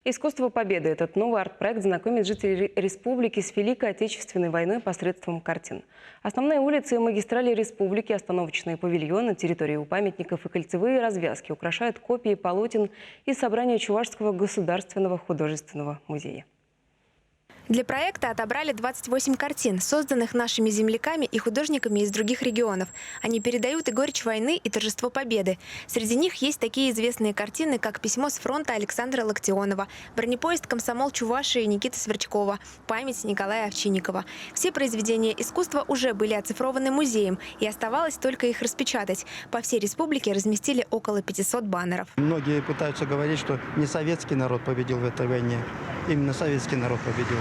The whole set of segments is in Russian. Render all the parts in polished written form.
Искусство победы – этот новый арт-проект знакомит жителей республики с Великой Отечественной войной посредством картин. Основные улицы и магистрали республики, остановочные павильоны, территории у памятников и кольцевые развязки украшают копии полотен из собрания Чувашского государственного художественного музея. Для проекта отобрали 28 картин, созданных нашими земляками и художниками из других регионов. Они передают и горечь войны, и торжество победы. Среди них есть такие известные картины, как «Письмо с фронта» Александра Локтионова, «Бронепоезд Комсомол Чувашии» Никиты Сверчкова, «Память» Николая Овчинникова. Все произведения искусства уже были оцифрованы музеем, и оставалось только их распечатать. По всей республике разместили около 500 баннеров. Многие пытаются говорить, что не советский народ победил в этой войне. Именно советский народ победил.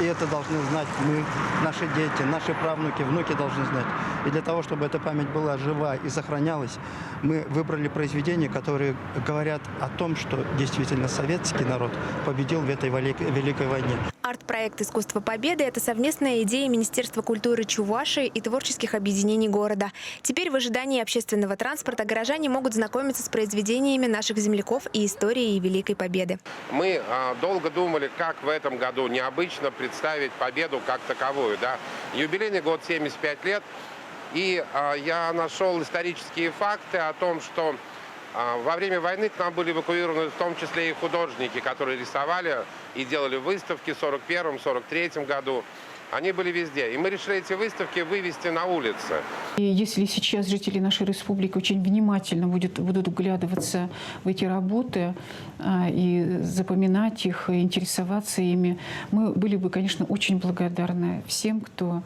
И это должны знать мы, наши дети, наши правнуки, внуки должны знать. И для того, чтобы эта память была жива и сохранялась, мы выбрали произведения, которые говорят о том, что действительно советский народ победил в этой великой войне. Арт-проект «Искусство победы» – это совместная идея Министерства культуры Чувашии и творческих объединений города. Теперь в ожидании общественного транспорта горожане могут знакомиться с произведениями наших земляков и историей Великой Победы. Мы долго думали, как в этом году необычно представить победу как таковую. Да? Юбилейный год 75 лет. И я нашел исторические факты о том, что во время войны к нам были эвакуированы в том числе и художники, которые рисовали и делали выставки в 1941-1943 году. Они были везде. И мы решили эти выставки вывести на улицы. И если сейчас жители нашей республики очень внимательно будут вглядываться в эти работы и запоминать их, и интересоваться ими, мы были бы, конечно, очень благодарны всем, кто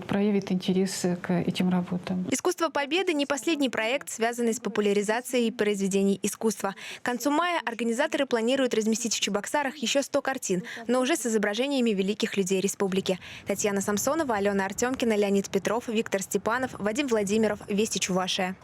проявит интерес к этим работам. «Искусство победы» – не последний проект, связанный с популяризацией произведений искусства. К концу мая организаторы планируют разместить в Чебоксарах еще 100 картин, но уже с изображениями великих людей республики. Татьяна Самсонова, Алена Артемкина, Леонид Петров, Виктор Степанов, Вадим Владимиров. Вести Чувашия.